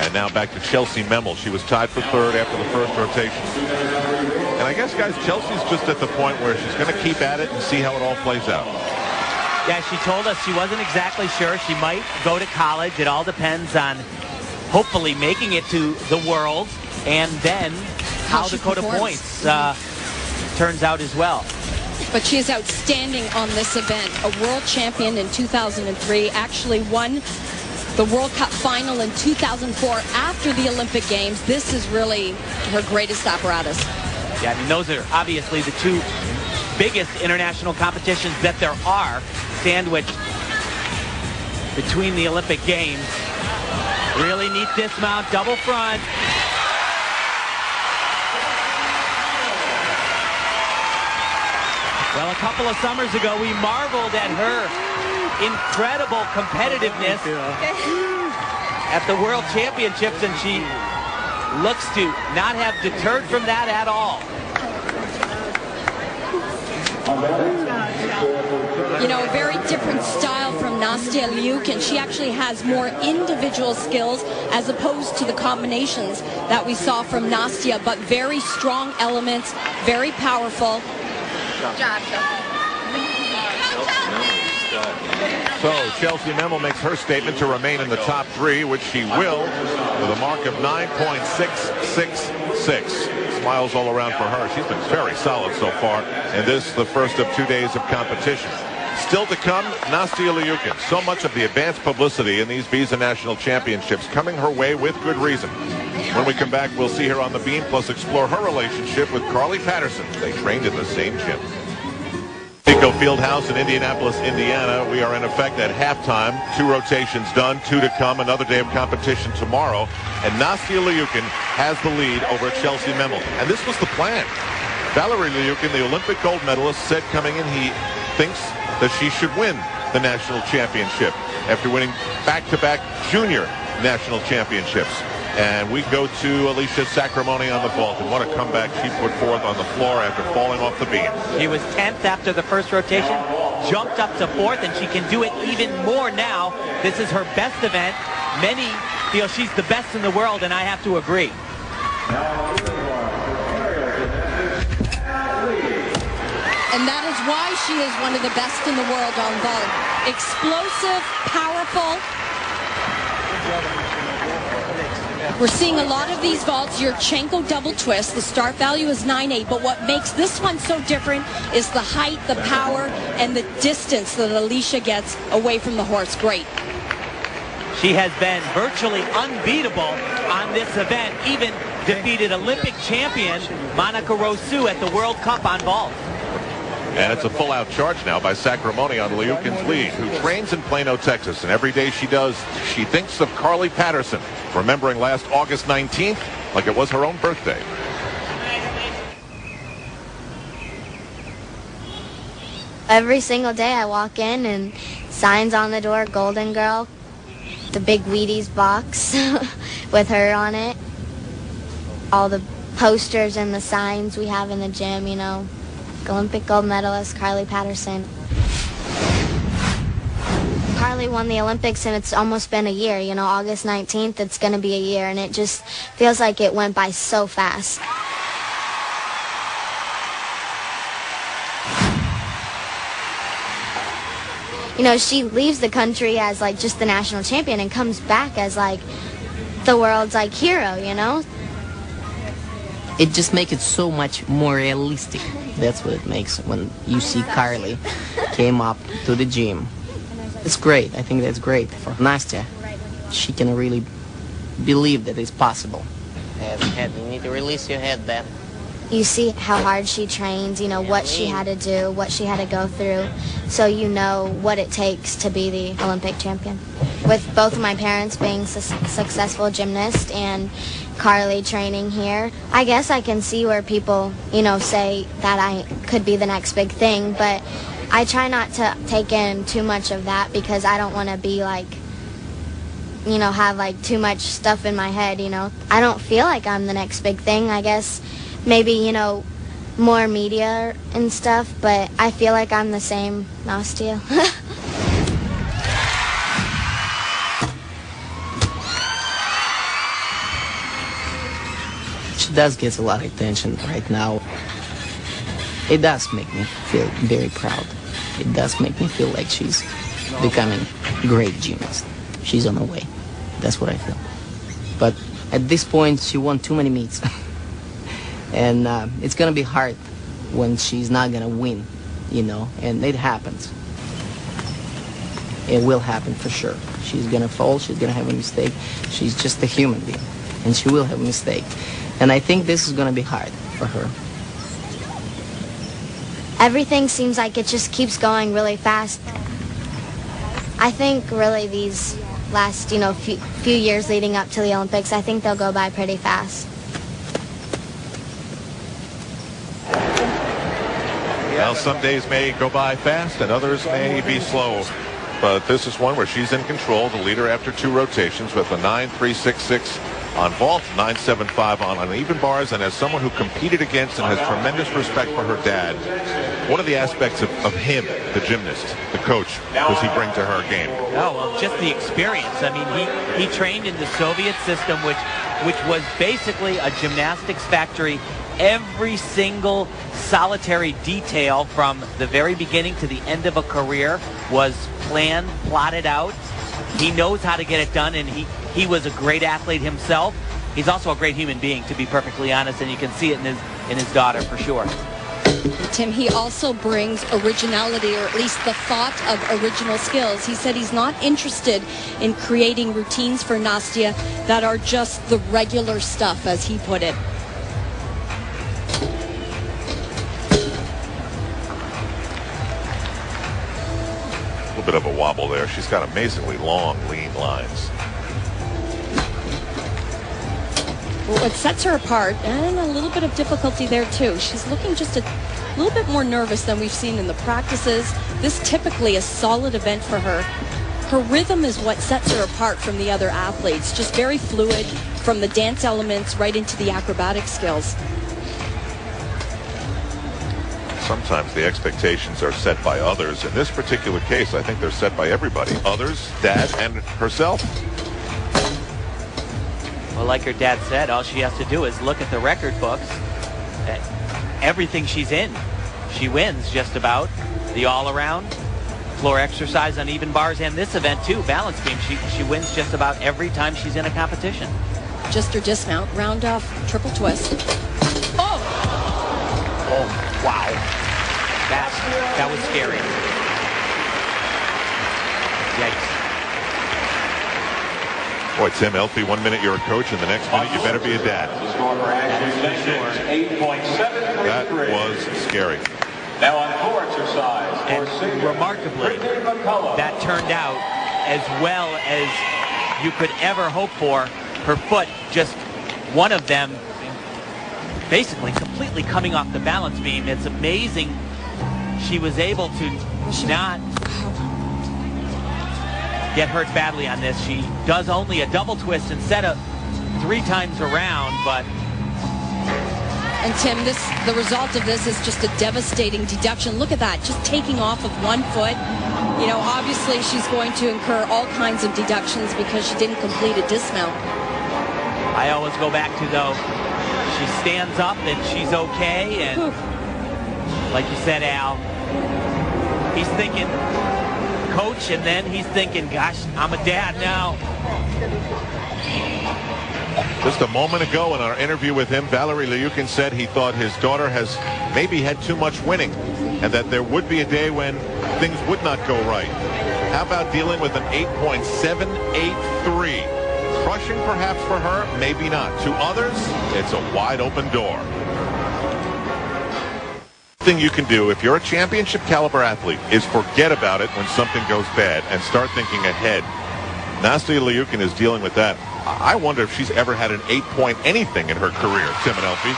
And now back to Chelsea Memel. She was tied for third after the first rotation. And I guess, guys, Chelsea's just at the point where she's going to keep at it and see how it all plays out. Yeah, she told us she wasn't exactly sure. She might go to college. It all depends on hopefully making it to the World, and then how Dakota points turns out as well. But she is outstanding on this event. A world champion in 2003, actually won the World Cup final in 2004 after the Olympic Games. This is really her greatest apparatus. Yeah, I mean, those are obviously the two biggest international competitions that there are, sandwiched between the Olympic Games. Really neat dismount, double front. Well, a couple of summers ago, we marveled at her incredible competitiveness at the World Championships, and she looks to not have deterred from that at all. You know, a very different style from Nastia Liukin. She actually has more individual skills as opposed to the combinations that we saw from Nastia, but very strong elements, very powerful. So Chelsea Memel makes her statement to remain in the top three, which she will, with a mark of 9.666. Smiles all around for her. She's been very solid so far, and this the first of 2 days of competition. Still to come, Nastia Liukin. So much of the advanced publicity in these Visa National Championships coming her way with good reason. When we come back, we'll see her on the beam, plus explore her relationship with Carly Patterson. They trained in the same gym. Eco Fieldhouse in Indianapolis, Indiana. We are in effect at halftime. 2 rotations done, 2 to come. Another day of competition tomorrow. And Nastia Liukin has the lead over Chelsea Memel. And this was the plan. Valerie Liukin, the Olympic gold medalist, said coming in he thinks that she should win the national championship after winning back-to-back junior national championships. And we go to Alicia Sacramone on the vault. And what a comeback she put forth on the floor after falling off the beam. She was 10th after the first rotation, jumped up to 4th, and she can do it even more now. This is her best event. Many feel she's the best in the world, and I have to agree. And that is why she is one of the best in the world on vault. Explosive, powerful. We're seeing a lot of these vaults, Yurchenko double twist. The start value is 9.8, but what makes this one so different is the height, the power, and the distance that Alicia gets away from the horse. Great. She has been virtually unbeatable on this event, even defeated Olympic champion Monica Rosu at the World Cup on vault. And it's a full-out charge now by Sacramone on Liukin's lead, who trains in Plano, Texas. And every day she does, she thinks of Carly Patterson, remembering last August 19th like it was her own birthday. Every single day I walk in and signs on the door, Golden Girl, the big Wheaties box with her on it, all the posters and the signs we have in the gym, you know. Olympic gold medalist Carly Patterson. Carly won the Olympics, and it's almost been a year. You know, August 19th, it's going to be a year, and it just feels like it went by so fast. You know, she leaves the country as, like, just the national champion and comes back as, like, the world's, like, hero, you know? It just makes it so much more realistic. That's what it makes when you see Carly came up to the gym. It's great. I think that's great for Nastia. She can really believe that it's possible. You need to release your head, Ben. You see how hard she trains, you know, what she had to do, what she had to go through, so you know what it takes to be the Olympic champion. With both of my parents being successful gymnasts and Carly training here, I guess I can see where people, you know, say that I could be the next big thing, but I try not to take in too much of that because I don't want to be like, you know, have like too much stuff in my head, you know. I don't feel like I'm the next big thing. I guess maybe, you know, more media and stuff, but I feel like I'm the same Nastia. She does get a lot of attention right now. It does make me feel very proud. It does make me feel like she's becoming a great gymnast. She's on her way. That's what I feel. But at this point, she won too many meets. And it's going to be hard when she's not going to win, you know, and it happens. It will happen for sure. She's going to fall. She's going to have a mistake. She's just a human being, and she will have a mistake. And I think this is going to be hard for her. Everything seems like it just keeps going really fast. I think really these last, you know, few years leading up to the Olympics, I think they'll go by pretty fast. Well, some days may go by fast and others may be slow. But this is one where she's in control, the leader after 2 rotations with a 9.366 on vault, 9.75 on uneven bars. And as someone who competed against and has tremendous respect for her dad, what are the aspects of him, the gymnast, the coach, does he bring to her game? Oh, well, just the experience. I mean, he trained in the Soviet system, which was basically a gymnastics factory. Every single solitary detail from the very beginning to the end of a career was planned, plotted out. He knows how to get it done, and he was a great athlete himself. He's also a great human being, to be perfectly honest, and you can see it in his daughter for sure. Tim, he also brings originality, or at least the thought of original skills. He said he's not interested in creating routines for Nastya that are just the regular stuff, as he put it. Bit of a wobble there. She's got amazingly long, lean lines. Well, what sets her apart, and a little bit of difficulty there too. She's looking just a little bit more nervous than we've seen in the practices. This typically a solid event for her. Her rhythm is what sets her apart from the other athletes. Just very fluid from the dance elements right into the acrobatic skills. Sometimes the expectations are set by others. In this particular case, I think they're set by everybody. Others, Dad, and herself. Well, like her dad said, all she has to do is look at the record books. Everything she's in, she wins just about. The all-around, floor exercise on even bars, and this event too, balance beam. She wins just about every time she's in a competition. Just her dismount, round off, triple twist. Oh! Oh, wow. That was scary. Yikes. Boy, Tim Elfie, 1 minute you're a coach, and the next minute you better be a dad. That was scary. Now on floor exercise. And remarkably, that turned out as well as you could ever hope for. Her foot, just one of them, basically completely coming off the balance beam. It's amazing she was able to not get hurt badly on this. She does only a double twist instead of 3 times around, but... And Tim, the result of this is just a devastating deduction. Look at that, just taking off of 1 foot. You know, obviously she's going to incur all kinds of deductions because she didn't complete a dismount. I always go back to, though, she stands up and she's okay, and like you said, Al, he's thinking coach, and then he's thinking, gosh, I'm a dad now. Just a moment ago in our interview with him, Valery Lyukin said he thought his daughter has maybe had too much winning, and that there would be a day when things would not go right. How about dealing with an 8.783? Crushing perhaps for her, maybe not. To others, it's a wide open door. Thing you can do if you're a championship caliber athlete is forget about it when something goes bad and start thinking ahead. Nastya Lyukin is dealing with that. I wonder if she's ever had an 8 point anything in her career, Tim and Elfie.